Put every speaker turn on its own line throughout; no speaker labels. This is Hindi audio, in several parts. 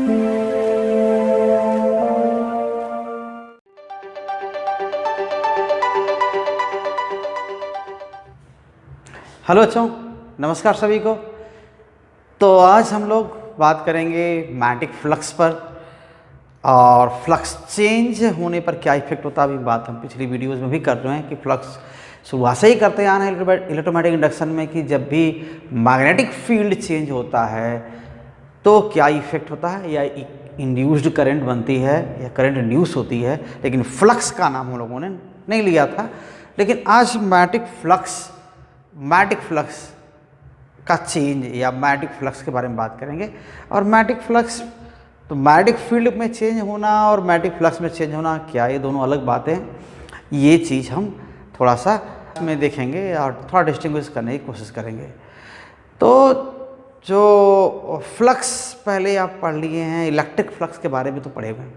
हेलो बच्चों, नमस्कार सभी को। तो आज हम लोग बात करेंगे मैग्नेटिक फ्लक्स पर और फ्लक्स चेंज होने पर क्या इफेक्ट होता है। अभी बात हम पिछली वीडियोज़ में भी कर रहे हैं कि फ्लक्स शुरुआत से ही करते आ रहे हैं इलेक्ट्रोमैग्नेटिक इंडक्शन में कि जब भी मैग्नेटिक फील्ड चेंज होता है तो क्या इफेक्ट होता है, या इंड्यूस्ड करंट बनती है या करंट इंड्यूस होती है। लेकिन फ्लक्स का नाम हम लोगों ने नहीं लिया था। लेकिन आज मैग्नेटिक फ्लक्स का चेंज या मैग्नेटिक फ्लक्स के बारे में बात करेंगे। और मैग्नेटिक फ्लक्स तो मैग्नेटिक फील्ड में चेंज होना और मैग्नेटिक फ्लक्स में चेंज होना, क्या ये दोनों अलग बातें हैं? ये चीज़ हम थोड़ा सा में देखेंगे और थोड़ा डिस्टिंग्विश करने की कोशिश करेंगे। तो जो फ्लक्स पहले आप पढ़ लिए हैं, इलेक्ट्रिक फ्लक्स के बारे में तो पढ़े हुए हैं,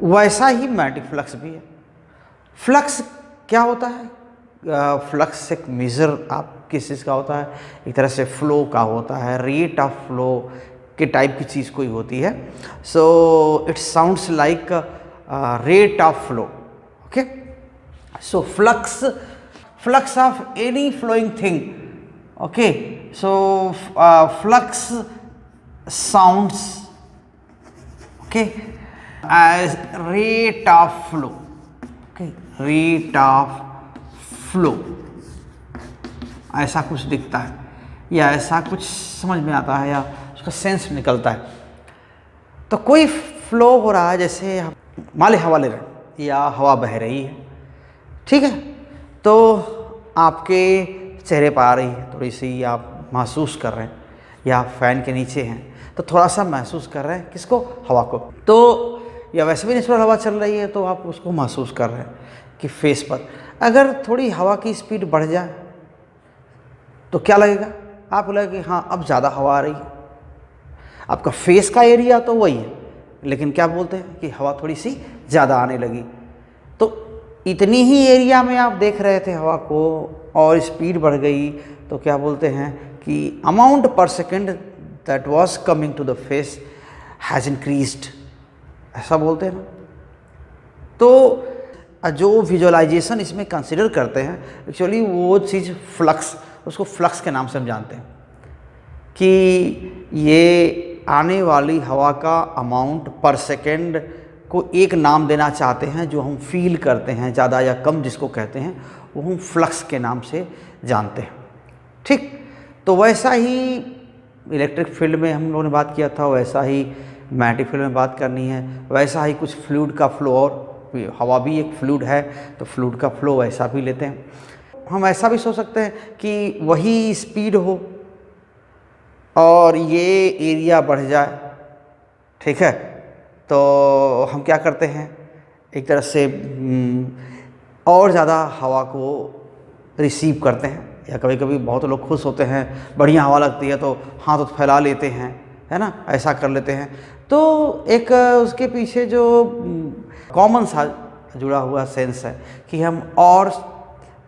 वैसा ही मैग्नेटिक फ्लक्स भी है। फ्लक्स क्या होता है? फ्लक्स एक मेजर आप किस चीज़ का होता है? एक तरह से फ्लो का होता है, रेट ऑफ फ्लो के टाइप की चीज़ कोई होती है। So it sounds like rate of flow. Okay, so flux of any flowing thing. Okay, so flux sounds okay as rate of flow. Okay, rate of flow ऐसा कुछ दिखता है या ऐसा कुछ समझ में आता है या उसका सेंस निकलता है। तो कोई फ्लो हो रहा है, जैसे मान ली हवा ले रहे हैं या हवा बह रही है, ठीक है, तो आपके चेहरे पर आ रही है, थोड़ी सी आप महसूस कर रहे हैं, या फैन के नीचे हैं तो थोड़ा सा महसूस कर रहे हैं किसको? हवा को। तो या वैसे भी नेचुरल हवा चल रही है तो आप उसको महसूस कर रहे हैं कि फेस पर अगर थोड़ी हवा की स्पीड बढ़ जाए तो क्या लगेगा? आपको लगेगा कि हाँ अब ज़्यादा हवा आ रही है। आपका फेस का एरिया तो वही है, लेकिन क्या बोलते हैं कि हवा थोड़ी सी ज़्यादा आने लगी। तो इतनी ही एरिया में आप देख रहे थे हवा को और स्पीड बढ़ गई तो क्या बोलते हैं कि amount per second that was coming to the face has increased, ऐसा बोलते हैं ना। तो जो विजुअलाइजेशन इसमें कंसिडर करते हैं, एक्चुअली वो चीज़ फ्लक्स, उसको फ्लक्स के नाम से हम जानते हैं कि ये आने वाली हवा का अमाउंट पर सेकेंड को एक नाम देना चाहते हैं जो हम फील करते हैं, ज़्यादा या कम जिसको कहते हैं वो हम फ्लक्स के नाम से जानते हैं। ठीक, तो वैसा ही इलेक्ट्रिक फील्ड में हम लोगों ने बात किया था, वैसा ही मैग्नेटिक फील्ड में बात करनी है। वैसा ही कुछ फ्लूइड का फ्लो, और हवा भी एक फ्लूइड है तो फ्लूइड का फ्लो वैसा भी लेते हैं। हम ऐसा भी सोच सकते हैं कि वही स्पीड हो और ये एरिया बढ़ जाए, ठीक है, तो हम क्या करते हैं, एक तरह से और ज़्यादा हवा को रिसीव करते हैं। या कभी कभी बहुत लोग खुश होते हैं, बढ़िया हवा लगती है तो हाथ तो फैला लेते हैं, है ना, ऐसा कर लेते हैं। तो एक उसके पीछे जो कॉमन सा जुड़ा हुआ सेंस है कि हम और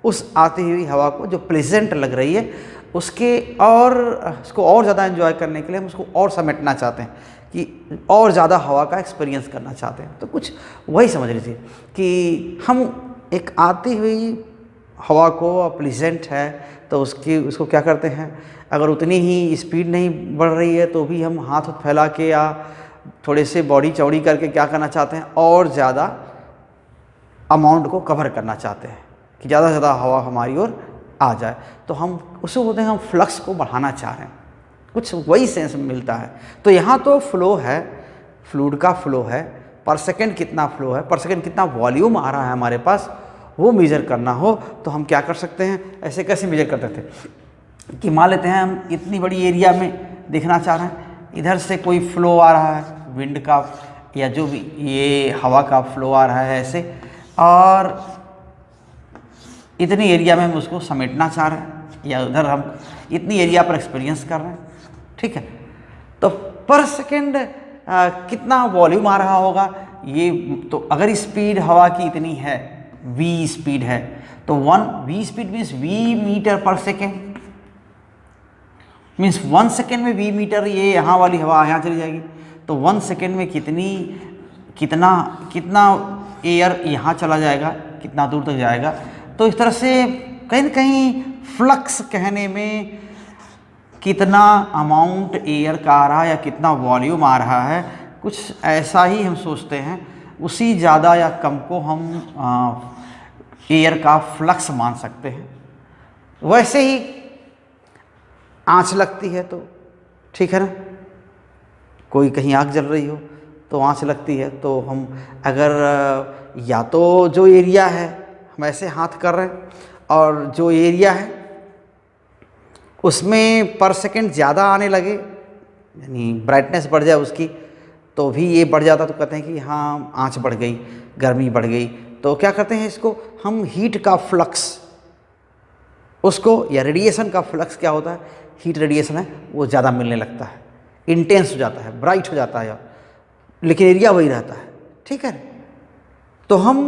उस आती हुई हवा को जो प्लेजेंट लग रही है उसके और उसको और ज़्यादा एंजॉय करने के लिए हम उसको और समेटना चाहते हैं, कि और ज़्यादा हवा का एक्सपीरियंस करना चाहते हैं। तो कुछ वही समझ लीजिए कि हम एक आती हुई हवा को प्लेजेंट है तो उसको क्या करते हैं, अगर उतनी ही स्पीड नहीं बढ़ रही है तो भी हम हाथ फैला के या थोड़े से बॉडी चौड़ी करके क्या करना चाहते हैं, और ज़्यादा अमाउंट को कवर करना चाहते हैं कि ज़्यादा से ज़्यादा हवा हमारी ओर आ जाए। तो हम उसको बोलते हैं हम फ्लक्स को बढ़ाना चाह रहे हैं, कुछ वही सेंस मिलता है। तो यहाँ तो फ्लो है, फ्लूइड का फ्लो है, पर सेकेंड कितना फ्लो है, पर सेकेंड कितना वॉल्यूम आ रहा है हमारे पास, वो मेज़र करना हो तो हम क्या कर सकते हैं। ऐसे कैसे मेज़र करते थे कि मान लेते हैं हम इतनी बड़ी एरिया में देखना चाह रहे हैं, इधर से कोई फ्लो आ रहा है विंड का या जो भी ये हवा का फ्लो आ रहा है ऐसे, और इतनी एरिया में हम उसको समेटना चाह रहे हैं, या उधर हम इतनी एरिया पर एक्सपीरियंस कर रहे हैं, ठीक है। तो पर सेकेंड कितना वॉल्यूम आ रहा होगा ये, तो अगर स्पीड हवा की इतनी है, v स्पीड है, तो v speed means v metre per second, means 1 second में v मीटर, ये यहाँ वाली हवा यहाँ चली जाएगी तो 1 सेकेंड में कितना कितना एयर यहाँ चला जाएगा, कितना दूर तक जाएगा। तो इस तरह से कहीं न कहीं फ्लक्स कहने में कितना अमाउंट एयर का आ रहा है या कितना वॉल्यूम आ रहा है, कुछ ऐसा ही हम सोचते हैं। उसी ज़्यादा या कम को हम एयर का फ्लक्स मान सकते हैं। वैसे ही आँच लगती है तो ठीक है ना, कोई कहीं आग जल रही हो तो आँच लगती है, तो हम अगर या तो जो एरिया है हम ऐसे हाथ कर रहे हैं और जो एरिया है उसमें पर सेकंड ज़्यादा आने लगे, यानी ब्राइटनेस बढ़ जाए उसकी, तो भी ये बढ़ जाता, तो कहते हैं कि हाँ आँच बढ़ गई, गर्मी बढ़ गई। तो क्या करते हैं, इसको हम हीट का फ्लक्स, उसको या रेडिएशन का फ्लक्स क्या होता है, हीट रेडिएशन है वो ज़्यादा मिलने लगता है, इंटेंस हो जाता है, ब्राइट हो जाता है, लेकिन एरिया वही रहता है। ठीक है, तो हम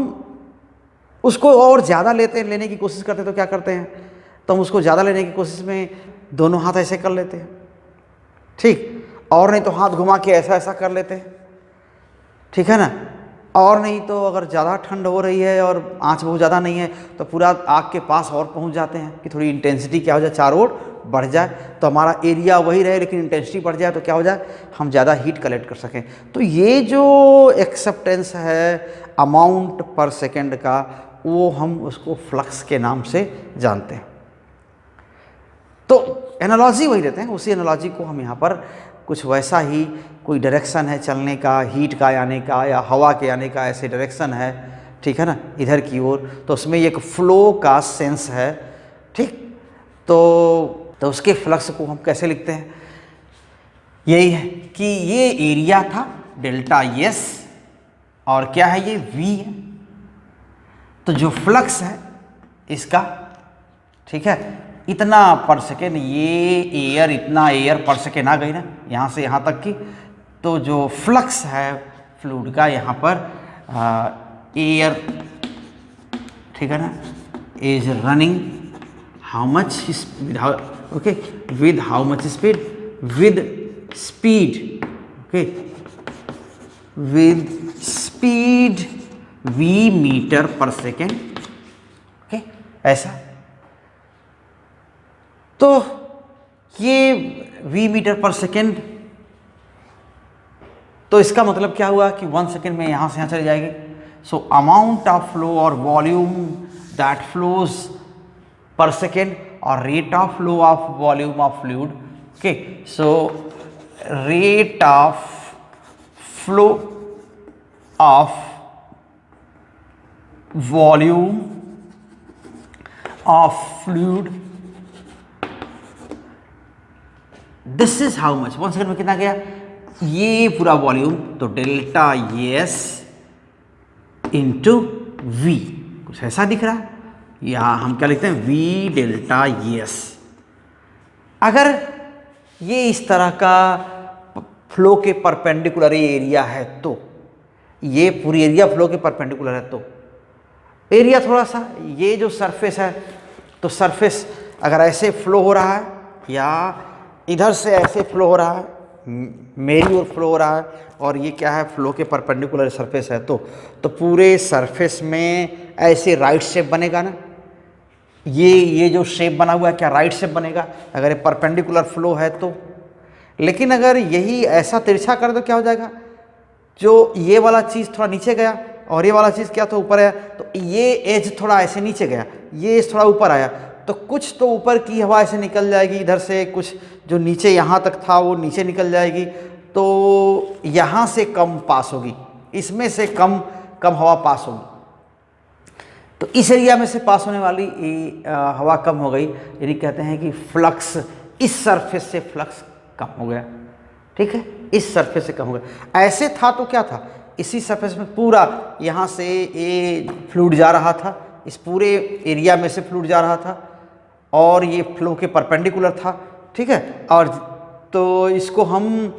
उसको और ज़्यादा लेने की कोशिश करते हैं। तो क्या करते हैं, तो हम उसको ज़्यादा लेने की कोशिश में दोनों हाथ ऐसे कर लेते हैं, ठीक, और नहीं तो हाथ घुमा के ऐसा ऐसा कर लेते हैं, ठीक है ना। और नहीं तो अगर ज़्यादा ठंड हो रही है और आँच बहुत ज़्यादा नहीं है तो पूरा आग के पास और पहुँच जाते हैं कि थोड़ी इंटेंसिटी क्या हो जाए, चारों ओर बढ़ जाए, तो हमारा एरिया वही रहे लेकिन इंटेंसिटी बढ़ जाए, तो क्या हो जाए, हम ज़्यादा हीट कलेक्ट कर सकें। तो ये जो एक्सेप्टेंस है अमाउंट पर सेकेंड का, वो हम उसको फ्लक्स के नाम से जानते हैं। तो एनालॉजी वही लेते हैं, उसी एनालॉजी को हम यहाँ पर कुछ वैसा ही, कोई डायरेक्शन है चलने का, हीट का आने का या हवा के आने का, ऐसे डायरेक्शन है, ठीक है ना, इधर की ओर, तो उसमें एक फ़्लो का सेंस है, ठीक। तो उसके फ्लक्स को हम कैसे लिखते हैं, यही है कि ये एरिया था डेल्टा एस और क्या है ये वी है, तो जो फ्लक्स है इसका, ठीक है, इतना पर सेकेंड, ये एयर, इतना एयर पर सेकेंड आ गई ना यहाँ से यहाँ तक की, तो जो फ्लक्स है फ्लूइड का यहाँ पर एयर, ठीक है ना, is running how much speed, okay, with how much speed, with speed, okay, with speed v metre per second, okay, ऐसा। तो ये v मीटर पर सेकेंड, तो इसका मतलब क्या हुआ कि 1 सेकेंड में यहाँ से यहाँ चली जाएगी। सो अमाउंट ऑफ फ्लो और वॉल्यूम दैट फ्लोज पर सेकेंड और rate of flow of volume of fluid, okay, so rate of flow of volume of fluid, this is how much, 1 second में कितना गया, ये पूरा वॉल्यूम, तो डेल्टा एस इंटू वी, कुछ ऐसा दिख रहा है, या हम क्या लिखते हैं, वी डेल्टा एस। अगर ये इस तरह का फ्लो के परपेंडिकुलर एरिया है, तो ये पूरी एरिया फ्लो के परपेंडिकुलर है, तो एरिया थोड़ा सा, ये जो सरफेस है, तो सरफेस अगर ऐसे फ्लो हो रहा है या इधर से ऐसे फ्लो हो रहा है, मेरी ओर फ्लो हो रहा है, और ये क्या है, फ्लो के परपेंडिकुलर सरफेस है, तो पूरे सरफेस में ऐसे राइट शेप बनेगा ना, ये जो शेप बना हुआ है क्या राइट शेप बनेगा अगर ये परपेंडिकुलर फ्लो है तो। लेकिन अगर यही ऐसा तिरछा कर दो क्या हो जाएगा, जो ये वाला चीज़ थोड़ा नीचे गया और ये वाला चीज़ क्या तो ऊपर आया, तो ये एज थोड़ा ऐसे नीचे गया, ये एज थोड़ा ऊपर आया, तो कुछ तो ऊपर की हवा ऐसे निकल जाएगी इधर से, कुछ जो नीचे यहाँ तक था वो नीचे निकल जाएगी, तो यहाँ से कम पास होगी, इसमें से कम हवा पास होगी, तो इस एरिया में से पास होने वाली हवा कम हो गई, यानी कहते हैं कि फ्लक्स, इस सरफेस से फ्लक्स कम हो गया, ठीक है, इस सरफेस से कम हो गया। ऐसे था तो क्या था, इसी सरफेस में पूरा यहाँ से ये फ्लूइड जा रहा था, इस पूरे एरिया में से फ्लूइड जा रहा था और ये फ्लो के परपेंडिकुलर था, ठीक है, और तो इसको हम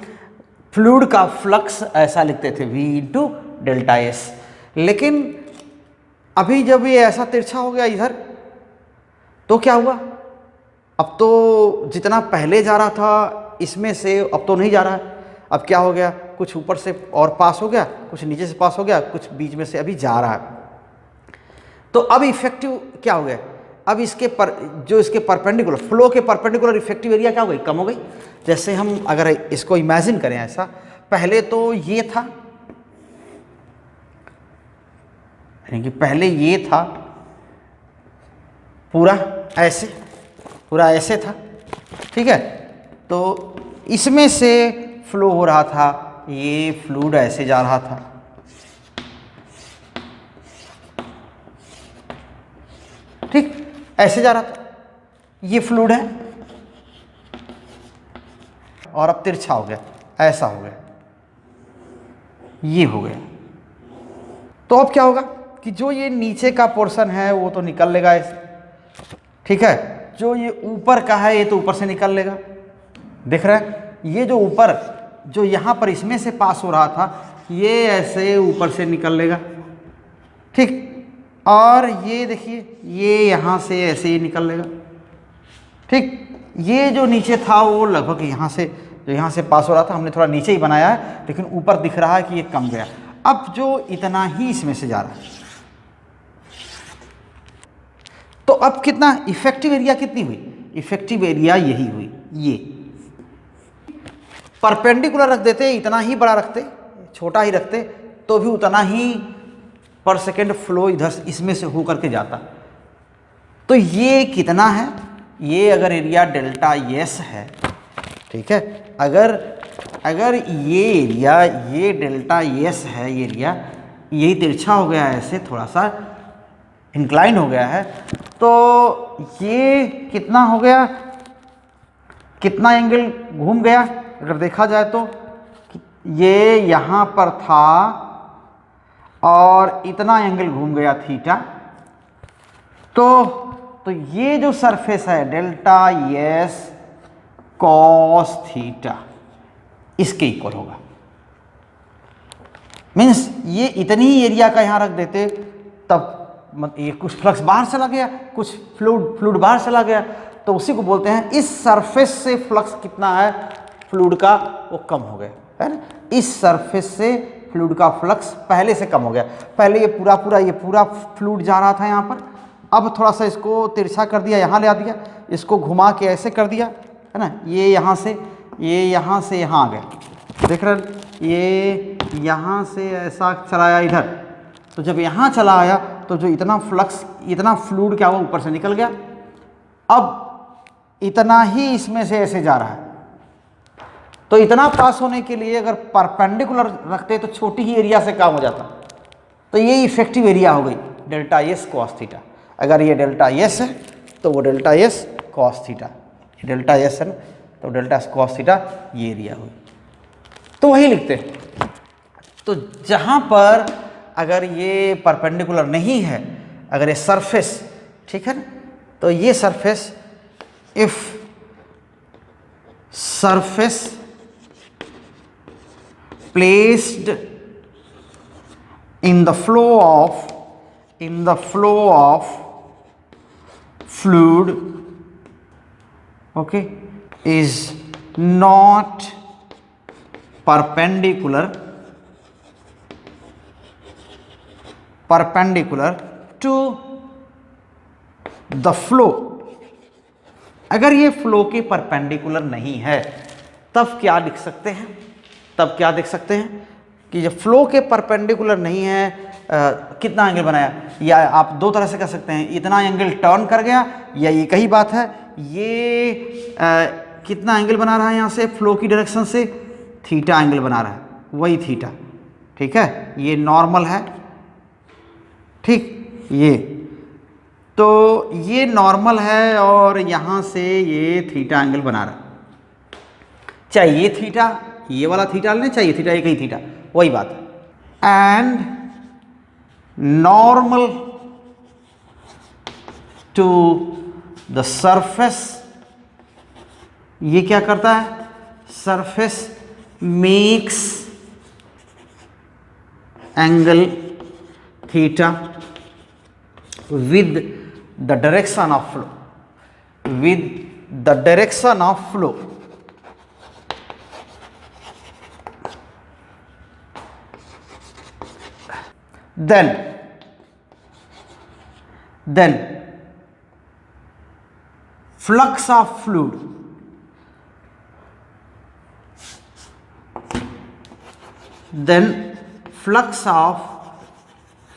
फ्लूइड का फ्लक्स ऐसा लिखते थे v इंटू डेल्टा एस। लेकिन अभी जब ये ऐसा तिरछा हो गया इधर, तो क्या हुआ, अब तो जितना पहले जा रहा था इसमें से अब तो नहीं जा रहा है, अब क्या हो गया, कुछ ऊपर से और पास हो गया, कुछ नीचे से पास हो गया, कुछ बीच में से अभी जा रहा है। तो अब इफेक्टिव क्या हो गया, अब इसके जो इसके परपेंडिकुलर फ्लो के परपेंडिकुलर इफेक्टिव एरिया क्या हो गई, कम हो गई। जैसे हम अगर इसको इमेजिन करें ऐसा, पहले तो ये था, यानी कि पहले ये था पूरा ऐसे था, ठीक है। तो इसमें से फ्लो हो रहा था, ये फ्लूइड ऐसे जा रहा था, ठीक, ऐसे जा रहा था, ये फ्लूइड है, और अब तिरछा हो गया, ऐसा हो गया, ये हो गया। तो अब क्या होगा कि जो ये नीचे का पोर्शन है वो तो निकल लेगा ऐसे, ठीक है। जो ये ऊपर का है ये तो ऊपर से निकल लेगा, दिख रहा है। ये जो ऊपर, जो यहाँ पर इसमें से पास हो रहा था, ये ऐसे ऊपर से निकल लेगा, ठीक। और ये देखिए, ये यहाँ से ऐसे ही निकल लेगा, ठीक। ये जो नीचे था वो लगभग यहाँ से, जो यहाँ से पास हो रहा था, हमने थोड़ा नीचे ही बनाया है, लेकिन ऊपर दिख रहा है कि ये कम गया। अब जो इतना ही इसमें से जा रहा है, तो अब कितना इफेक्टिव एरिया कितनी हुई, इफेक्टिव एरिया यही हुई, ये परपेंडिकुलर रख देते, इतना ही बड़ा रखते, छोटा ही रखते, तो भी उतना ही पर सेकेंड फ्लो इधर इसमें से हो करके जाता। तो ये कितना है, ये अगर एरिया डेल्टा एस है, ठीक है, अगर ये एरिया, ये डेल्टा एस है, ये एरिया यही तिरछा हो गया है, ऐसे थोड़ा सा इंक्लाइन हो गया है, तो ये कितना हो गया, कितना एंगल घूम गया, अगर देखा जाए तो ये यहाँ पर था और इतना एंगल घूम गया थीटा। तो ये जो सरफेस है डेल्टा एस कॉस थीटा, इसके इक्वल होगा। मीन्स ये इतनी ही एरिया का यहाँ रख देते, तब ये कुछ फ्लक्स बाहर चला गया, कुछ फ्लूइड बाहर चला गया, तो उसी को बोलते हैं इस सरफेस से फ्लक्स कितना है फ्लूइड का, वो कम हो गया, है ना। इस सरफेस से फ्लूइड का फ्लक्स पहले से कम हो गया। पहले ये पूरा फ्लूइड जा रहा था यहाँ पर, अब थोड़ा सा इसको तिरछा कर दिया, यहाँ ले आ दिया, इसको घुमा के ऐसे कर दिया, है ना। ये यहाँ से यहाँ आ गया, देख रहे, ये यहाँ से ऐसा चलाया इधर, तो जब यहाँ चला आया तो जो इतना फ्लक्स, इतना फ्लूइड क्या हुआ, ऊपर से निकल गया। अब इतना ही इसमें से ऐसे जा रहा है, तो इतना पास होने के लिए अगर परपेंडिकुलर रखते तो छोटी ही एरिया से काम हो जाता। तो ये इफेक्टिव एरिया हो गई डेल्टा एस कॉस थीटा। अगर ये डेल्टा एस है तो वो delta S cos theta, delta S है ना, तो डेल्टा एस कॉस थीटा ये एरिया हुई। तो वही लिखते हैं। तो जहाँ पर अगर ये परपेंडिकुलर नहीं है, अगर ये सरफेस, ठीक है ना, तो ये surface, if surface placed in the flow of fluid, okay, is not perpendicular to the flow। अगर ये फ्लो के परपेंडिकुलर नहीं है, तब क्या लिख सकते हैं, तब क्या देख सकते हैं कि जब फ्लो के परपेंडिकुलर नहीं है, कितना एंगल बनाया, या आप दो तरह से कर सकते हैं, इतना एंगल टर्न कर गया, या एक ही बात है, ये कितना एंगल बना रहा है यहाँ से फ्लो की डायरेक्शन से, थीटा एंगल बना रहा है, वही थीटा, ठीक है, ये नॉर्मल है, ठीक, ये तो ये नॉर्मल है और यहाँ से ये थीटा एंगल बना रहा है। चाहे ये थीटा, ये वाला थीटा लें, चाहे ये थीटा, एक ही थीटा, वही बात है। And normal to the surface, ये क्या करता है, surface makes angle theta with the direction of flow, with the direction of flow, then flux of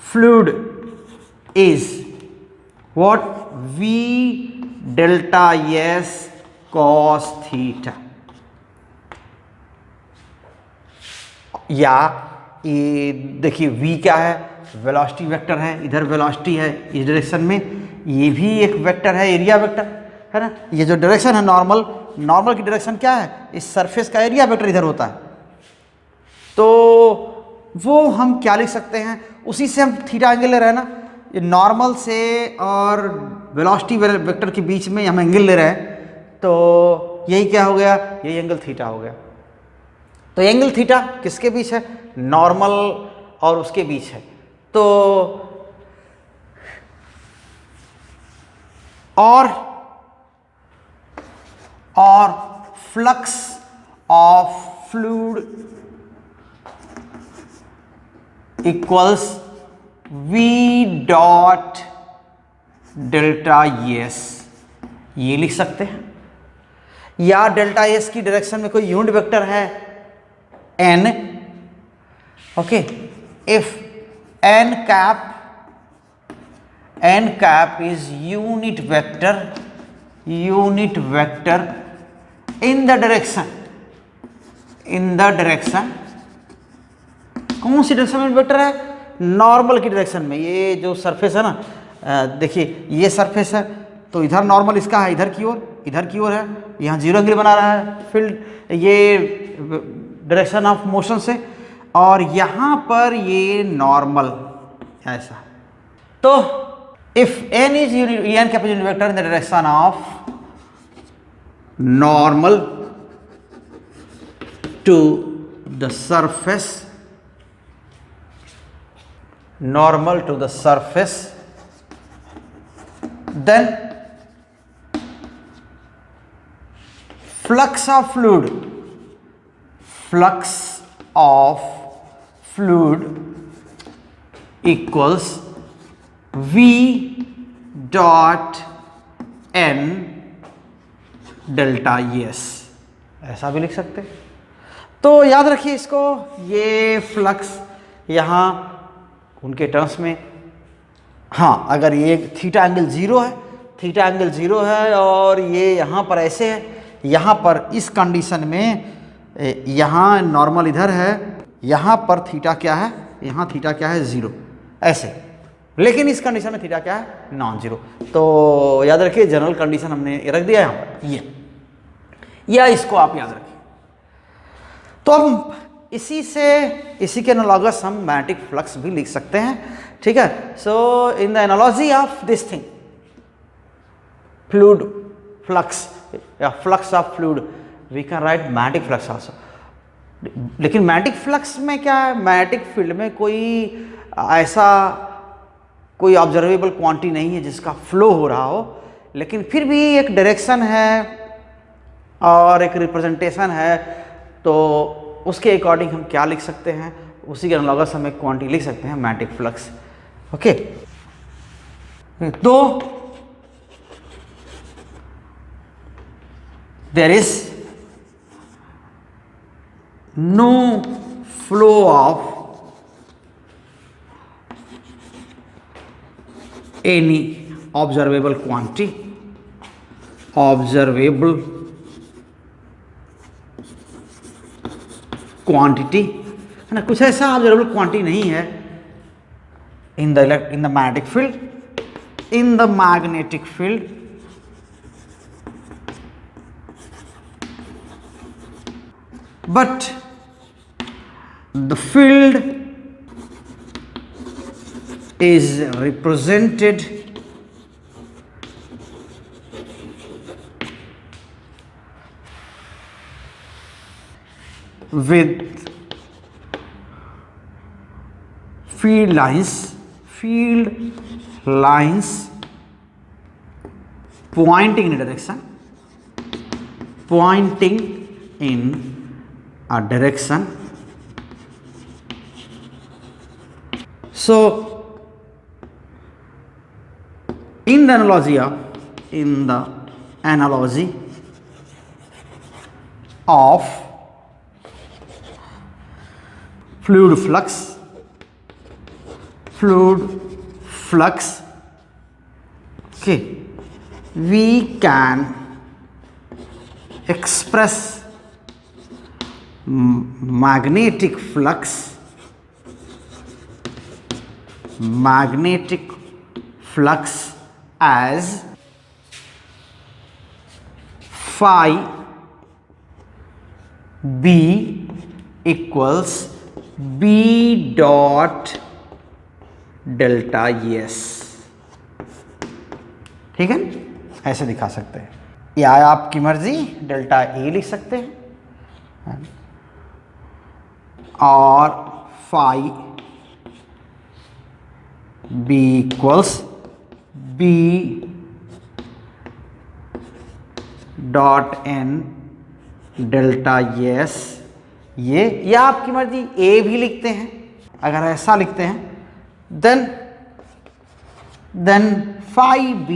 fluid is what? V delta S cos theta. या ये देखिए v क्या है? वेलोसिटी वेक्टर है, इधर वेलोसिटी है इस डायरेक्शन में, ये भी एक वेक्टर है, एरिया वेक्टर है ना। ये जो डायरेक्शन है नॉर्मल की डायरेक्शन क्या है? इस सरफेस का एरिया वेक्टर इधर होता है, तो वो हम क्या लिख सकते हैं? उसी से हम थीटा एंगल ले रहे हैं ना, ये नॉर्मल से और वेलोसिटी वेक्टर के बीच में हम एंगल ले रहे हैं, तो यही क्या हो गया? यही एंगल थीटा हो गया। तो एंगल थीटा किसके बीच है? नॉर्मल और उसके बीच है। तो और flux of fluid equals v dot delta S, ये लिख सकते हैं। या डेल्टा एस की डायरेक्शन में कोई यूनिट वेक्टर है n, okay, if n cap is unit vector in the direction कौन सी डायरेक्शन में वेक्टर है? नॉर्मल की डायरेक्शन में। ये जो सरफेस है ना, देखिए ये सरफेस है, तो इधर नॉर्मल इसका है, इधर की ओर है, यहाँ जीरो एंगल बना रहा है फील्ड, ये डायरेक्शन ऑफ मोशन से, और यहाँ पर ये नॉर्मल ऐसा। तो if n is n cap is unit vector in the direction of normal to the surface, then flux of fluid equals v dot n delta S, ऐसा भी लिख सकते हैं। तो याद रखिए इसको, ये फ्लक्स यहाँ उनके टर्म्स में, हाँ, अगर ये थीटा एंगल जीरो है और ये यहाँ पर ऐसे है, यहाँ पर इस कंडीशन में यहाँ नॉर्मल इधर है, यहाँ पर थीटा क्या है? यहाँ थीटा क्या है? जीरो, ऐसे। लेकिन इस कंडीशन में थीटा क्या है? Non zero. तो याद रखिए जनरल कंडीशन हमने रख दिया यहाँ पर, ये, या इसको आप याद रखिए। तो अब इसी के एनालॉगस हम मैग्नेटिक फ्लक्स भी लिख सकते हैं, ठीक है। So in the analogy of this thing, fluid flux या flux of fluid, we can write magnetic flux also. लेकिन मैग्नेटिक फ्लक्स में क्या है? मैग्नेटिक फील्ड में कोई ऑब्जर्वेबल क्वांटिटी नहीं है जिसका फ्लो हो रहा हो, लेकिन फिर भी एक डायरेक्शन है और एक रिप्रेजेंटेशन है, तो उसके अकॉर्डिंग हम क्या लिख सकते हैं? उसी के एनालॉगस हम एक क्वांटिटी लिख सकते हैं, मैग्नेटिक फ्लक्स, ओके। तो there is no flow of any observable quantity है ना, कुछ ऐसा ऑब्जर्वेबल क्वांटिटी नहीं है in the magnetic field, but the field is represented with field lines pointing in a direction, So in the analogy of fluid flux, okay, we can express magnetic flux as phi B equals B dot delta ES। ठीक है, ऐसे दिखा सकते हैं, या आपकी मर्जी डेल्टा E लिख सकते हैं, और phi B equals B dot N delta ES। ये, या आपकी मर्जी A भी लिखते हैं। अगर ऐसा लिखते हैं then phi B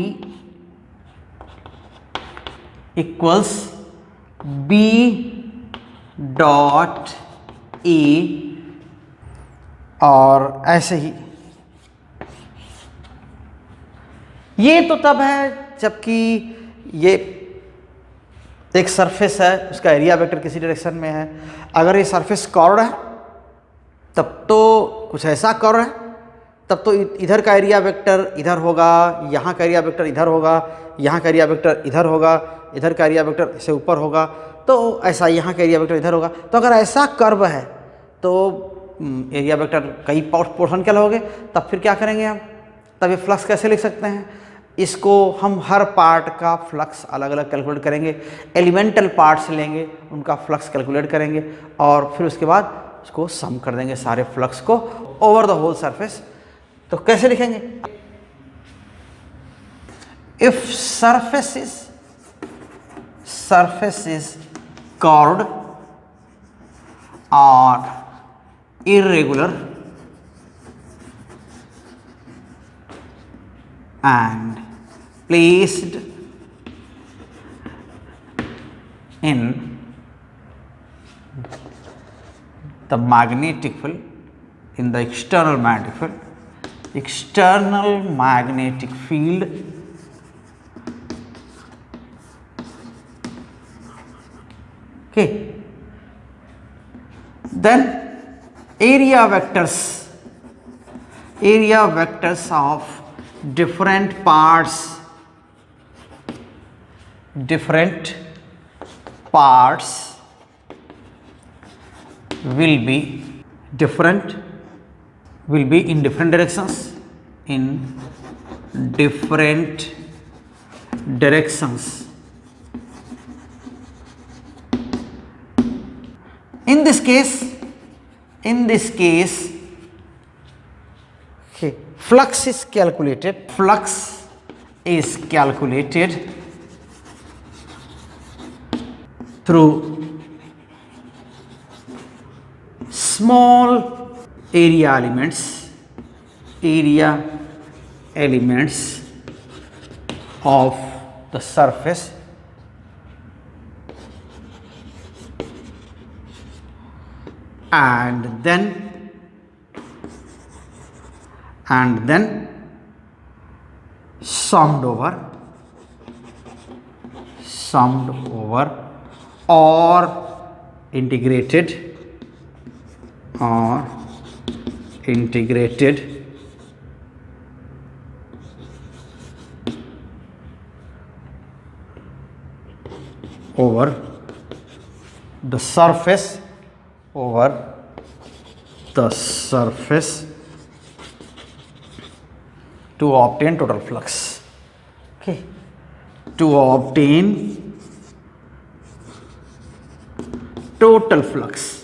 equals B dot E, और ऐसे ही। ये तो तब है जबकि ये एक सरफेस है, उसका एरिया वेक्टर किसी डायरेक्शन में है। अगर ये सरफेस कर्व्ड है तब तो कुछ ऐसा कर्व है, तब तो इधर का एरिया वेक्टर इधर होगा, यहाँ का एरिया वेक्टर इधर होगा, यहाँ का एरिया वेक्टर इधर होगा, इधर का एरिया वेक्टर ऐसे ऊपर होगा, तो ऐसा यहाँ का एरिया वेक्टर इधर होगा। तो अगर ऐसा कर्व है तो एरिया वेक्टर कई पोर्शन के होंगे, तब फिर क्या करेंगे हम? तब ये फ्लक्स कैसे लिख सकते हैं? इसको हम हर पार्ट का फ्लक्स अलग अलग कैलकुलेट करेंगे, एलिमेंटल पार्ट्स लेंगे, उनका फ्लक्स कैलकुलेट करेंगे, और फिर उसके बाद उसको सम कर देंगे सारे फ्लक्स को ओवर द होल सरफेस। तो कैसे लिखेंगे? इफ सरफेस इज कर्व्ड और irregular and placed in the magnetic field, in the external magnetic field, okay, then area vectors of different parts will be in different directions, in this case okay, flux is calculated through small area elements of the surface, and then summed over or integrated over the surface to obtain total flux. Okay, to obtain total flux.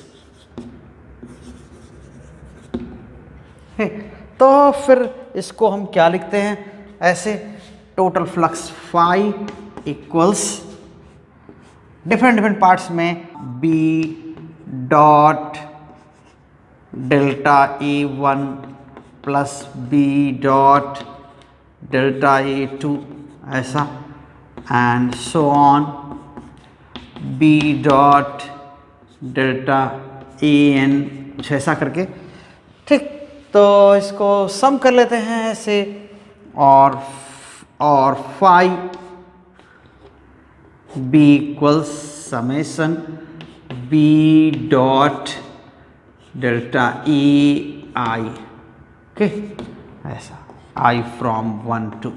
तो फिर इसको हम क्या लिखते हैं? ऐसे, total flux phi equals different parts में B dot delta E1 plus B dot delta A two, ऐसा, and so on B dot delta A N, कुछ ऐसा करके। ठीक, तो इसको सम कर लेते हैं ऐसे, और phi B equals summation B dot delta E I, okay, ऐसा, आई फ्रॉम 1 to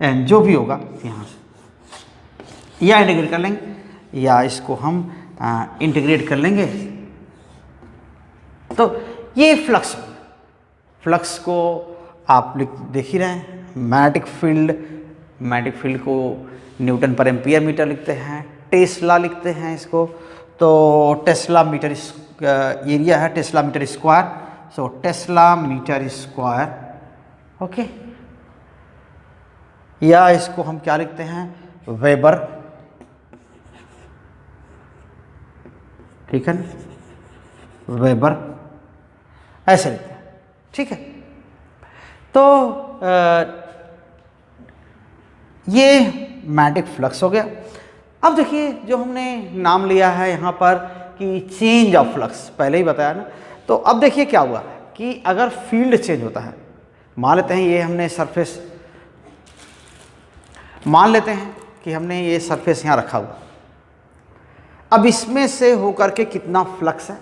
n, जो भी होगा यहाँ से, या इंटीग्रेट कर लेंगे या इसको हम इंटीग्रेट कर लेंगे। तो ये फ्लक्स को आप देख ही रहे हैं, मैग्नेटिक फील्ड को न्यूटन पर एम्पियर मीटर लिखते हैं, टेस्ला लिखते हैं इसको, तो टेस्ला मीटर एरिया है टेस्ला मीटर स्क्वायर, सो टेस्ला मीटर स्क्वायर, ओके। या इसको हम क्या लिखते हैं, वेबर, ठीक है, वेबर ऐसे लिखते हैं, ठीक है। तो ये मैग्नेटिक फ्लक्स हो गया। अब देखिए जो हमने नाम लिया है यहाँ पर कि चेंज ऑफ फ्लक्स, पहले ही बताया ना, तो अब देखिए क्या हुआ कि अगर फील्ड चेंज होता है, मान लेते हैं ये हमने सरफेस, मान लेते हैं कि हमने ये सरफेस यहाँ रखा हुआ, अब इसमें से होकर के कितना फ्लक्स है,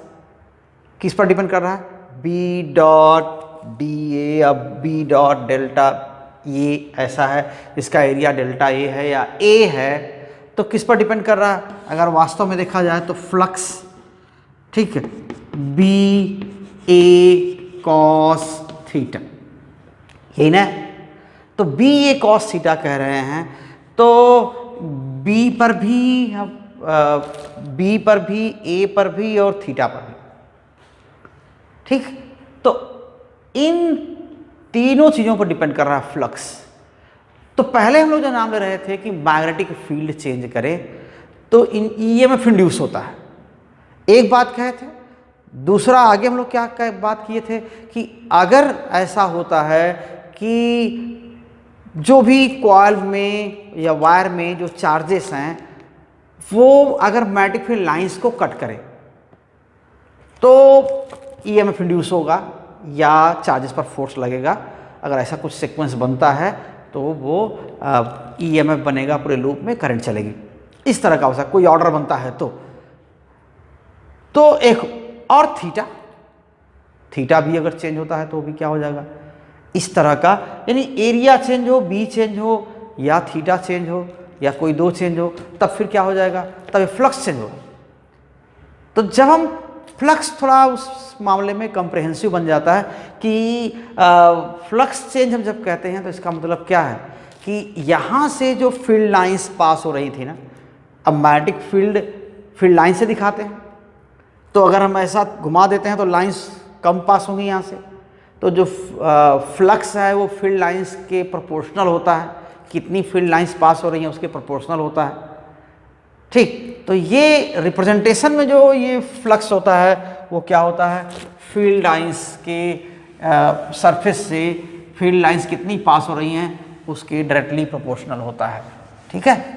किस पर डिपेंड कर रहा है, बी डॉट डी ए, अब बी डॉट डेल्टा ये ऐसा है, इसका एरिया डेल्टा ए है या ए है, तो किस पर डिपेंड कर रहा है, अगर वास्तव में देखा जाए तो फ्लक्स, ठीक है, बी ए कॉस थीटा, यही ना, तो बी ए कॉस थीटा कह रहे हैं, तो बी पर भी ए पर भी और थीटा पर भी, ठीक। तो इन तीनों चीज़ों पर डिपेंड कर रहा है फ्लक्स। तो पहले हम लोग जो नाम ले रहे थे कि मैग्नेटिक फील्ड चेंज करे तो इन ईएमएफ इंड्यूस होता है, एक बात कहे थे। दूसरा आगे हम लोग क्या बात किए थे कि अगर ऐसा होता है कि जो भी कॉइल में या वायर में जो चार्जेस हैं वो अगर मैग्नेटिक फील्ड लाइंस को कट करे तो ईएमएफ इंड्यूस होगा या चार्जेस पर फोर्स लगेगा। अगर ऐसा कुछ सीक्वेंस बनता है तो वो ईएमएफ बनेगा, पूरे लूप में करंट चलेगी, इस तरह का हो सकता, कोई ऑर्डर बनता है तो एक और थीटा भी अगर चेंज होता है तो भी क्या हो जाएगा, इस तरह का, यानी एरिया चेंज हो, बी चेंज हो या थीटा चेंज हो या कोई दो चेंज हो, तब फिर क्या हो जाएगा, तब फ्लक्स चेंज होगा। तो जब हम फ्लक्स थोड़ा उस मामले में कम्प्रहेंसिव बन जाता है कि फ्लक्स चेंज हम जब कहते हैं तो इसका मतलब क्या है कि यहाँ से जो फील्ड लाइंस पास हो रही थी ना, अब मैग्नेटिक फील्ड लाइन से दिखाते हैं, तो अगर हम ऐसा घुमा देते हैं तो लाइंस कम पास होंगी यहाँ से, तो जो फ्लक्स है वो फील्ड लाइंस के प्रोपोर्शनल होता है, कितनी फील्ड लाइंस पास हो रही हैं उसके प्रोपोर्शनल होता है, ठीक। तो ये रिप्रेजेंटेशन में जो ये फ्लक्स होता है वो क्या होता है, फील्ड लाइंस के सरफेस से फील्ड लाइंस कितनी पास हो रही हैं उसके डायरेक्टली प्रोपोर्शनल होता है, ठीक है।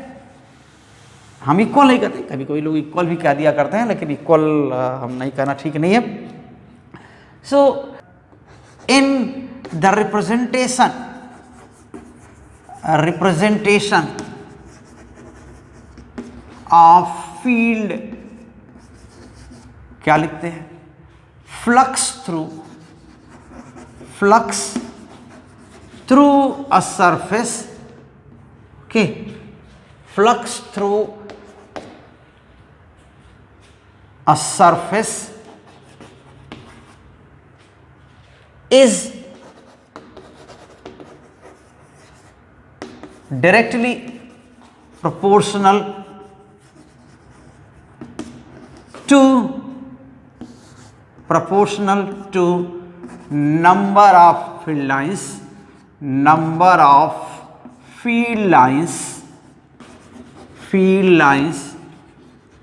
हम इक्वल नहीं कहते, कभी कोई लोग इक्वल भी कह दिया करते हैं, लेकिन इक्वल हम नहीं कहना ठीक नहीं है। So in the representation of field क्या लिखते हैं, flux through a surface, okay, flux through a surface is directly proportional to number of field lines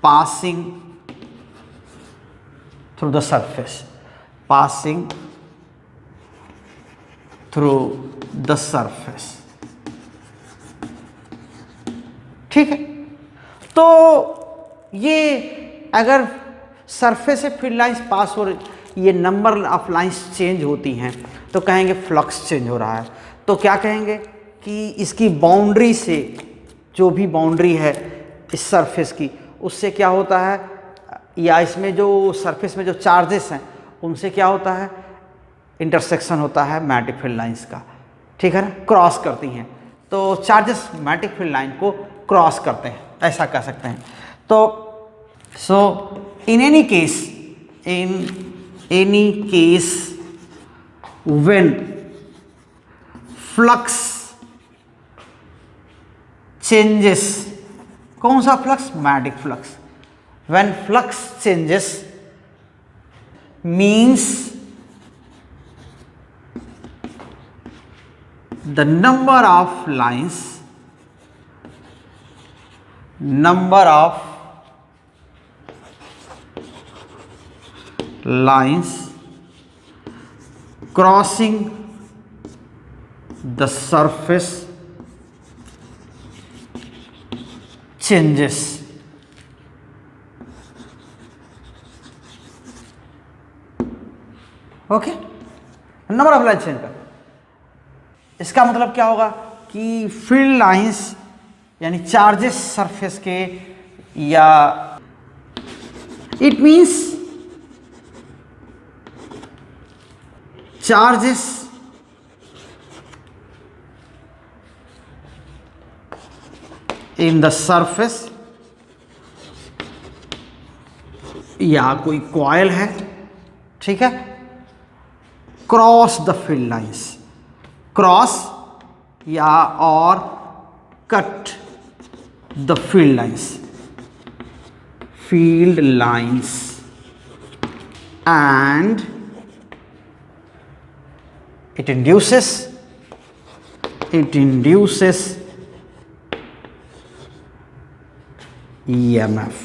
passing through the surface, passing through the surface. ठीक है, तो ये अगर सरफेस से फील्ड लाइंस पास हो रही, ये नंबर ऑफ लाइंस चेंज होती हैं तो कहेंगे फ्लक्स चेंज हो रहा है। तो क्या कहेंगे कि इसकी बाउंड्री से, जो भी बाउंड्री है इस सरफेस की, उससे क्या होता है, या इसमें जो सरफेस में जो चार्जेस हैं उनसे क्या होता है, इंटरसेक्शन होता है मैग्नेटिक फील्ड लाइंस का। ठीक है ना, क्रॉस करती हैं, तो चार्जेस मैग्नेटिक फील्ड लाइन को क्रॉस करते हैं, ऐसा कह सकते हैं। तो so in any case when flux changes, कौन सा flux, magnetic flux, when flux changes means the number of lines crossing the surface changes। Okay, number of line change कर, इसका मतलब क्या होगा कि फील्ड लाइंस यानी चार्जेस सरफेस के, या it means charges in the surface, या कोई कॉइल है, ठीक है, cross the field lines, cross या और cut the field lines and it induces EMF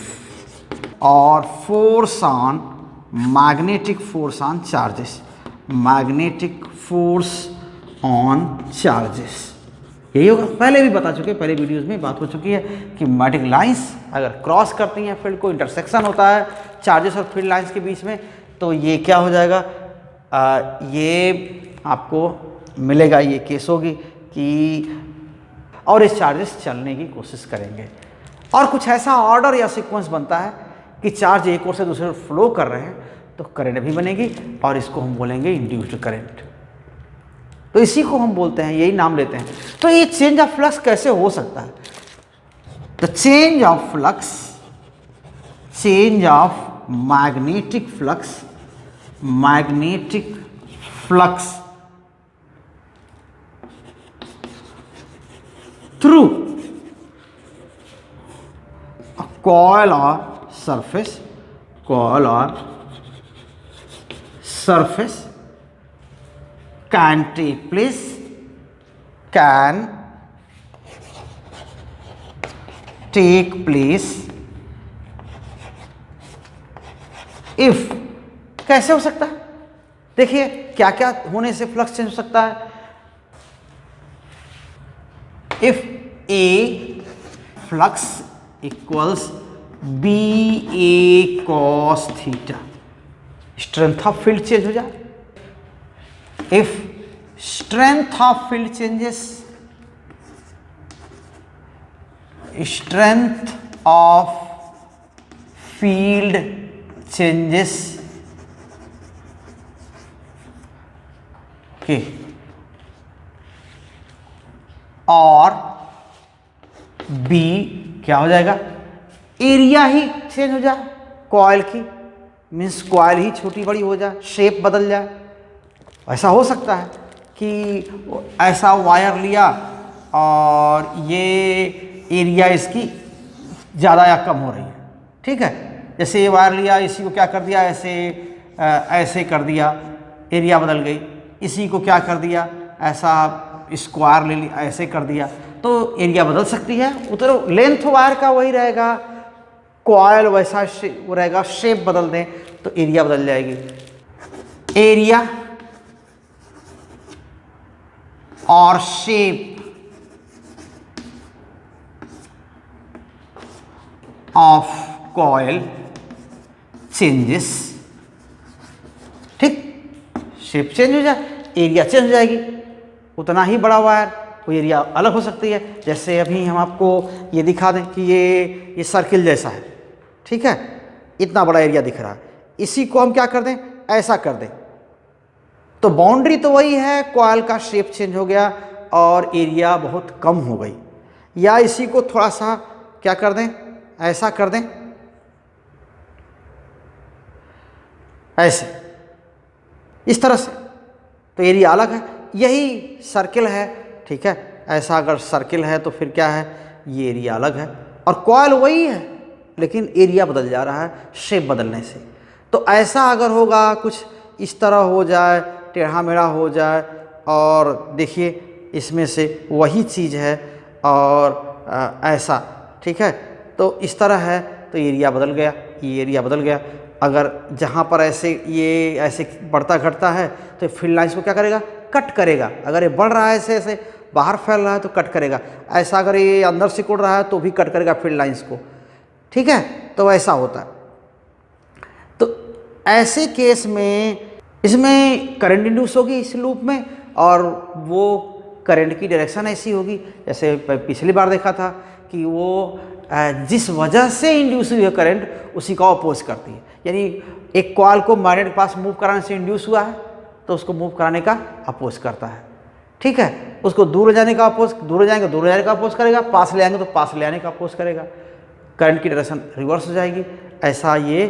or force on magnetic force on charges, magnetic force on charges। यही होगा, पहले भी बता चुके, पहले वीडियोस में बात हो चुकी है कि मैग्नेटिक लाइंस अगर क्रॉस करती हैं फील्ड को, इंटरसेक्शन होता है चार्जेस और फील्ड लाइंस के बीच में, तो ये क्या हो जाएगा, ये आपको मिलेगा, ये केस होगी कि और इस चार्जेस चलने की कोशिश करेंगे, और कुछ ऐसा ऑर्डर या सीक्वेंस बनता है कि चार्ज एक ओर से दूसरे ओर फ्लो कर रहे हैं तो करंट भी बनेगी, और इसको हम बोलेंगे इंड्यूस्ड करंट। तो इसी को हम बोलते हैं, यही नाम लेते हैं। तो ये चेंज ऑफ फ्लक्स कैसे हो सकता है? The change of flux, change of magnetic flux through a coil or surface can take place, if, कैसे हो सकता है? देखिए क्या क्या होने से फ्लक्स चेंज हो सकता है। If a flux equals B A cos theta, strength of field change हो जाए। If strength of field changes, strength of field changes, okay, और बी क्या हो जाएगा, एरिया ही चेंज हो जाए कॉइल की, मीन्स कॉइल ही छोटी बड़ी हो जाए, शेप बदल जाए। ऐसा हो सकता है कि ऐसा वायर लिया और ये एरिया इसकी ज़्यादा या कम हो रही है, ठीक है, जैसे ये वायर लिया, इसी को क्या कर दिया, ऐसे कर दिया, एरिया बदल गई। इसी को क्या कर दिया, ऐसा स्क्वायर ले लिया, ऐसे कर दिया, तो एरिया बदल सकती है। उधर लेंथ वायर का वही रहेगा, कॉइल वैसा वो रहेगा, शेप बदल दें तो एरिया बदल जाएगी। एरिया और शेप ऑफ कॉइल चेंजेस। ठीक, शेप चेंज हो जाए, एरिया चेंज हो जाएगी। उतना ही बड़ा वायर कोई एरिया अलग हो सकती है। जैसे अभी हम आपको ये दिखा दें कि ये सर्किल जैसा है, ठीक है, इतना बड़ा एरिया दिख रहा है, इसी को हम क्या कर दें, ऐसा कर दें, तो बाउंड्री तो वही है, कॉइल का शेप चेंज हो गया और एरिया बहुत कम हो गई। या इसी को थोड़ा सा क्या कर दें, ऐसा कर दें, ऐसे, इस तरह से, तो एरिया अलग है। यही सर्किल है, ठीक है, ऐसा अगर सर्किल है तो फिर क्या है, ये एरिया अलग है और कॉइल वही है लेकिन एरिया बदल जा रहा है शेप बदलने से। तो ऐसा अगर होगा, कुछ इस तरह हो जाए, टेढ़ा मेढ़ा हो जाए, और देखिए इसमें से वही चीज़ है और ऐसा, ठीक है, तो इस तरह है, तो एरिया बदल गया, ये एरिया बदल गया। अगर जहाँ पर ऐसे ये ऐसे बढ़ता घटता है तो फील्ड लाइन्स को क्या करेगा, कट करेगा। अगर ये बढ़ रहा है ऐसे ऐसे बाहर फैल रहा है तो कट करेगा, ऐसा अगर ये अंदर सिकुड़ रहा है तो भी कट करेगा फील्ड लाइन्स को, ठीक है, तो ऐसा होता है। तो ऐसे केस में इसमें करंट इंड्यूस होगी इस लूप में, और वो करंट की डायरेक्शन ऐसी होगी, जैसे पिछली बार देखा था कि वो जिस वजह से इंड्यूस हुई है करंट उसी का अपोज करती है। यानी एक कॉइल को मैग्नेट के पास मूव कराने से इंड्यूस हुआ है तो उसको मूव कराने का अपोज करता है, ठीक है। उसको दूर जाने का अपोज, दूर जाएंगे दूर जाने का अपोज करेगा, पास ले आएंगे तो पास ले आने का अपोज करेगा, करंट की डायरेक्शन रिवर्स हो जाएगी। ऐसा ये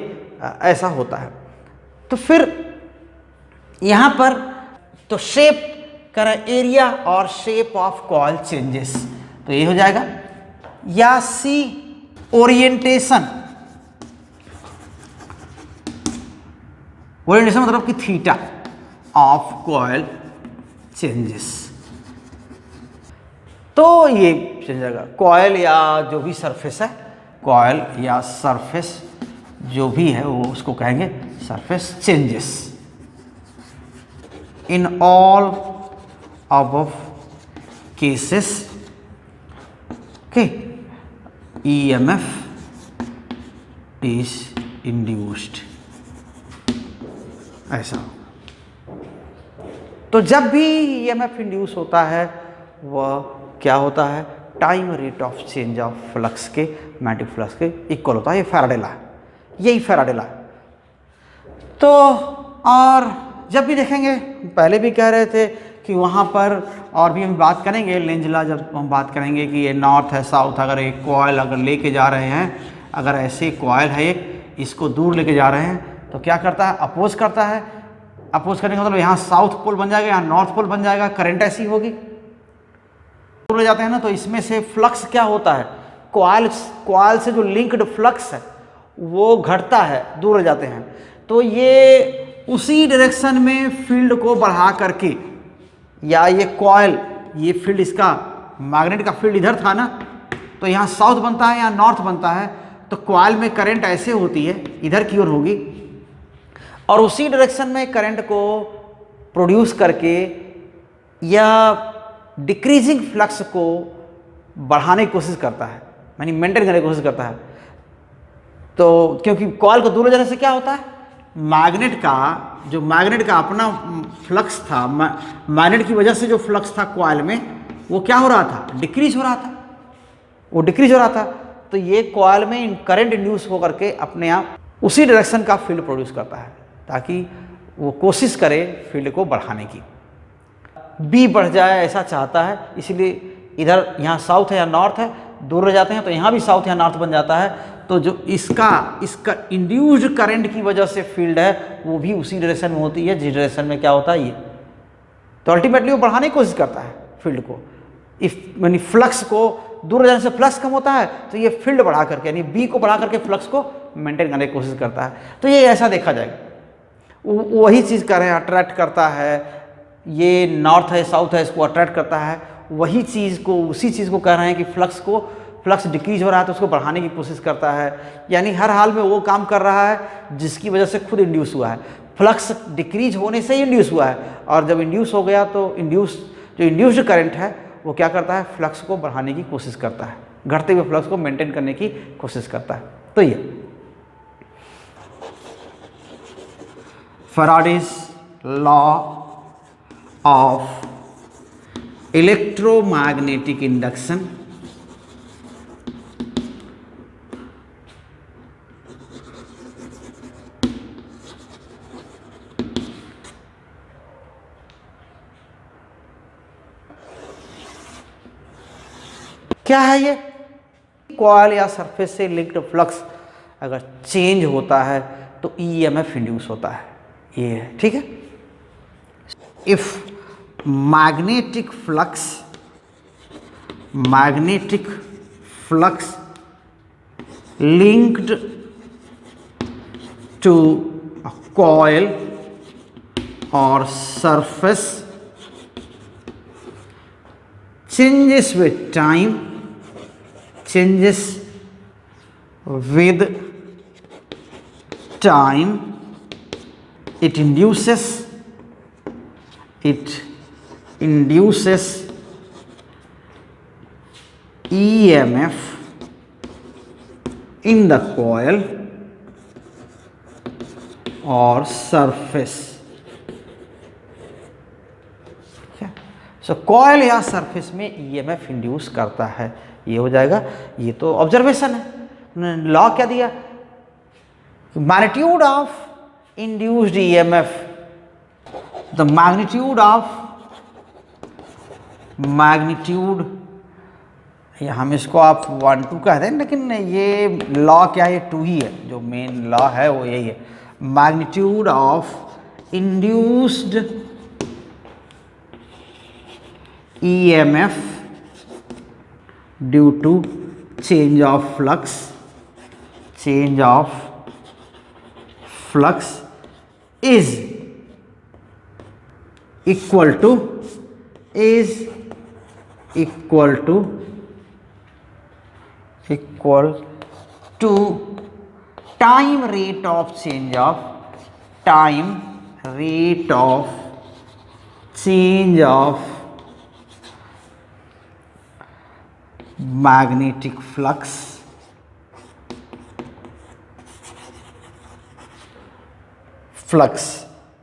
ऐसा होता है। तो फिर यहाँ पर तो शेप कर एरिया और शेप ऑफ कॉइल चेंजेस, तो ये हो जाएगा। या सी ओरिएंटेशन, ओरिएंटेशन मतलब कि थीटा ऑफ कॉइल चेंजेस, तो ये चेंज जाएगा। कॉइल या जो भी सरफेस है, कॉइल या सरफेस जो भी है वो उसको कहेंगे surface changes in all above cases. Okay, EMF is induced, ऐसा। तो जब भी EMF इंड्यूस होता है वह क्या होता है, time rate of change of flux के मैग्नेटिक फ्लक्स के इक्वल होता है। ये फैराडे लॉ, यही फैराडे लॉ। तो और जब भी देखेंगे, पहले भी कह रहे थे कि वहाँ पर, और भी हम बात करेंगे लेंज लॉ, जब हम बात करेंगे कि ये नॉर्थ है साउथ, अगर एक कॉइल अगर लेके जा रहे हैं, अगर ऐसे कॉइल है एक, इसको दूर लेके जा रहे हैं तो क्या करता है, अपोज करता है। अपोज करने का मतलब यहाँ साउथ पोल बन जाएगा, यहाँ नॉर्थ पोल बन जाएगा, करंट ऐसी होगी। दूर ले जाते हैं ना तो इसमें से फ्लक्स क्या होता है, कॉइल से जो लिंक्ड फ्लक्स है वो घटता है, दूर ले जाते हैं। तो ये उसी डायरेक्शन में फील्ड को बढ़ा करके, या ये कॉइल, ये फील्ड इसका मैग्नेट का फील्ड इधर था ना, तो यहाँ साउथ बनता है, यहाँ नॉर्थ बनता है, तो कॉइल में करंट ऐसे होती है, इधर की ओर होगी, और उसी डायरेक्शन में करंट को प्रोड्यूस करके या डिक्रीजिंग फ्लक्स को बढ़ाने की कोशिश करता है, यानी मेंटेन करने की कोशिश करता है। तो क्योंकि कॉइल को दूर ले जाने से क्या होता है, मैग्नेट का अपना फ्लक्स था, मैग्नेट की वजह से जो फ्लक्स था कॉइल में, वो क्या हो रहा था, डिक्रीज हो रहा था, वो डिक्रीज हो रहा था। तो ये कॉइल में करंट इंड्यूस होकर के अपने आप उसी डायरेक्शन का फील्ड प्रोड्यूस करता है, ताकि वो कोशिश करे फील्ड को बढ़ाने की, बी बढ़ जाए ऐसा चाहता है। इसलिए इधर यहाँ साउथ है या नॉर्थ है, दूर रह जाते हैं तो यहाँ भी साउथ या नॉर्थ बन जाता है। तो जो इसका इंड्यूस्ड करंट की वजह से फील्ड है वो भी उसी डायरेक्शन में होती है जिस डायरेक्शन में क्या होता है ये। तो अल्टीमेटली वो बढ़ाने की कोशिश करता है फील्ड को। यानी फ्लक्स को दूर जाने से फ्लक्स कम होता है, तो ये फील्ड बढ़ा करके, यानी बी को बढ़ा करके फ्लक्स को मेंटेन करने की कोशिश करता है। तो ये ऐसा देखा जाएगा, वही चीज़ कर रहे हैं, अट्रैक्ट करता है। ये नॉर्थ है साउथ है, इसको अट्रैक्ट करता है। वही चीज़ को, उसी चीज़ को कह रहे हैं कि फ्लक्स डिक्रीज हो रहा है तो उसको बढ़ाने की कोशिश करता है। यानी हर हाल में वो काम कर रहा है जिसकी वजह से खुद इंड्यूस हुआ है। फ्लक्स डिक्रीज होने से ही इंड्यूस हुआ है, और जब इंड्यूस हो गया तो इंड्यूस जो इंड्यूस्ड करंट है वो क्या करता है, फ्लक्स को बढ़ाने की कोशिश करता है, घटते हुए फ्लक्स को मेंटेन करने की कोशिश करता है। तो ये Faraday's law of electromagnetic induction क्या है ये, कॉइल या सरफेस से लिंक्ड फ्लक्स अगर चेंज होता है तो ईएमएफ इंड्यूस होता है, ये है, ठीक है। If magnetic flux linked to a coil or surface changes with time, it induces EMF in the coil or surface। So coil या सरफेस में ईएमएफ इंड्यूस करता है, ये हो जाएगा। ये तो ऑब्जर्वेशन है। लॉ क्या दिया, magnitude of induced EMF, the magnitude या हम इसको आप 1-2 कहते हैं, लेकिन ये लॉ क्या है, ये 2 ही है, जो मेन लॉ है वो यही है। Magnitude of induced EMF due to change of flux is equal to time rate of change of magnetic flux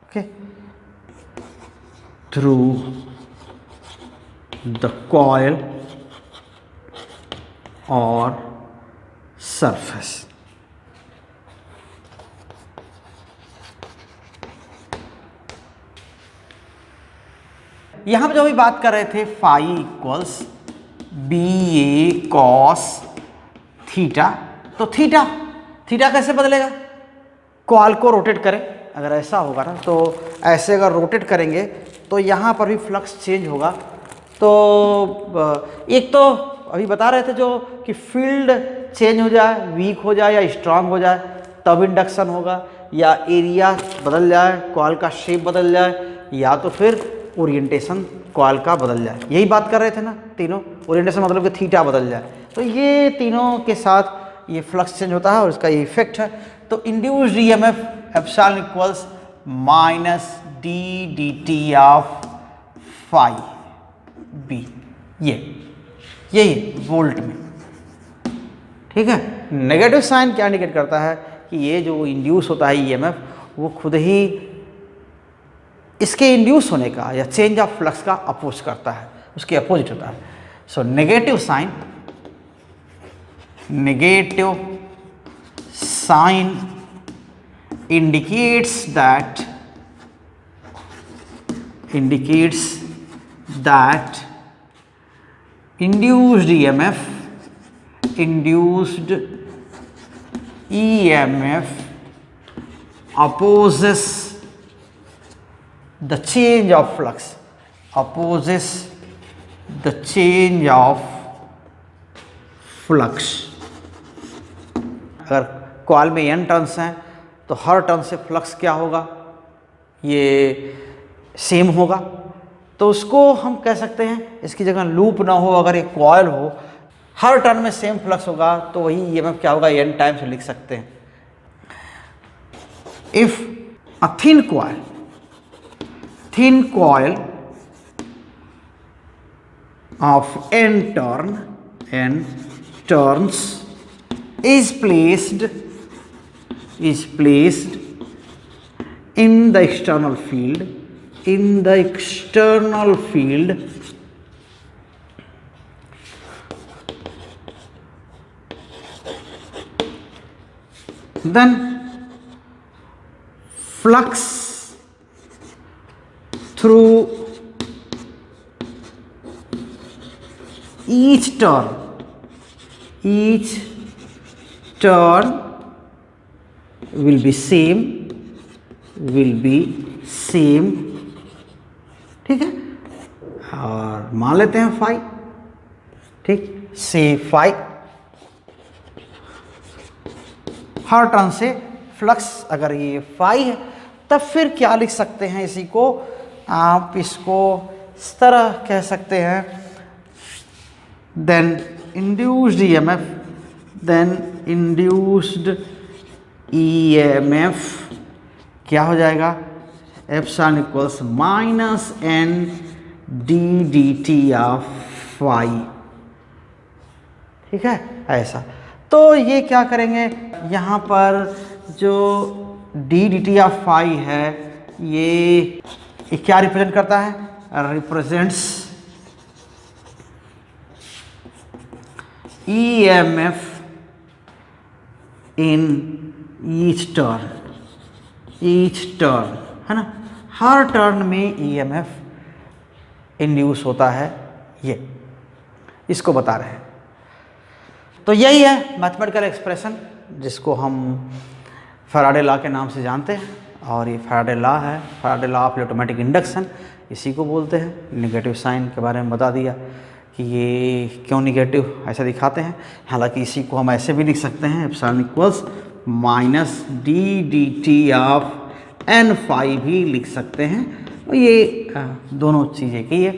okay through the coil or surface। यहां पर जो भी बात कर रहे थे phi equals BA cos theta, तो थीटा कैसे बदलेगा, कॉइल को रोटेट करें, अगर ऐसा होगा ना, तो ऐसे अगर रोटेट करेंगे तो यहाँ पर भी फ्लक्स चेंज होगा। तो एक तो अभी बता रहे थे जो कि फील्ड चेंज हो जाए, वीक हो जाए या स्ट्रांग हो जाए तब इंडक्शन होगा, या एरिया बदल जाए, कॉइल का शेप बदल जाए, या तो फिर ओरिएंटेशन कॉइल का बदल जाए। यही बात कर रहे थे ना, तीनों ओरिएंटेशन मतलब कि थीटा बदल जाए। तो ये तीनों के साथ ये फ्लक्स चेंज होता है और इसका ये इफेक्ट है। तो induced EMF epsilon equals minus d d t of phi B, यही वोल्ट में, ठीक है। नेगेटिव साइन क्या इंडिकेट करता है कि ये जो इंड्यूस होता है ईएमएफ वो खुद ही इसके इंड्यूस होने का या चेंज ऑफ फ्लक्स का अपोज करता है, उसके अपोजिट होता है। So negative sign indicates that induced EMF opposes the change of flux, अगर कॉइल में n टर्न्स हैं तो हर टर्न से फ्लक्स क्या होगा, ये सेम होगा। तो उसको हम कह सकते हैं, इसकी जगह लूप ना हो, अगर एक कॉइल हो, हर टर्न में सेम फ्लक्स होगा, तो वही ईएमएफ क्या होगा, n टाइम्स लिख सकते हैं। If a thin coil of n turns is placed in the external field, then flux through each turn will be same, ठीक है। और मान लेते हैं फाई, ठीक, से फाई, हर टर्न से फ्लक्स अगर ये फाई है तब फिर क्या लिख सकते हैं इसी को, आप इसको इस तरह कह सकते हैं, देन इंड्यूस्ड ईएमएफ क्या हो जाएगा, epsilon equals minus N d d t of phi, ठीक है ऐसा। तो ये क्या करेंगे, यहाँ पर जो d d t of phi है ये क्या रिप्रेजेंट करता है, represents EMF in each turn, है ना, हर टर्न में EMF इंड्यूस होता है, ये इसको बता रहे हैं। तो यही है मैथमेटिकल एक्सप्रेशन जिसको हम फैराडे लॉ के नाम से जानते हैं, और ये फैराडे लॉ है, Faraday law of automatic induction इसी को बोलते हैं। नेगेटिव साइन के बारे में बता दिया कि ये क्यों निगेटिव ऐसा दिखाते हैं, हालांकि इसी को हम ऐसे भी लिख सकते हैं, epsilon equals minus d d t of N phi भी लिख सकते हैं। तो ये दोनों चीज़ें की है,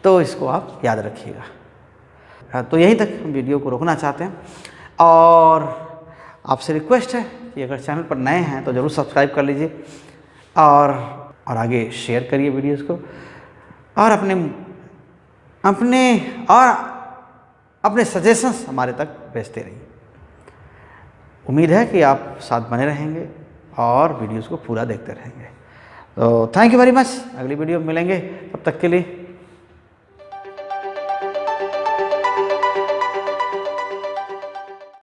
तो इसको आप याद रखिएगा। तो यहीं तक वीडियो को रोकना चाहते हैं, और आपसे रिक्वेस्ट है कि अगर चैनल पर नए हैं तो ज़रूर सब्सक्राइब कर लीजिए, और आगे शेयर करिए वीडियोज़ को, और अपने सजेशंस हमारे तक भेजते रहिए। उम्मीद है कि आप साथ बने रहेंगे और वीडियोज़ को पूरा देखते रहेंगे। तो थैंक यू वेरी मच, अगली वीडियो में मिलेंगे, तब तक के लिए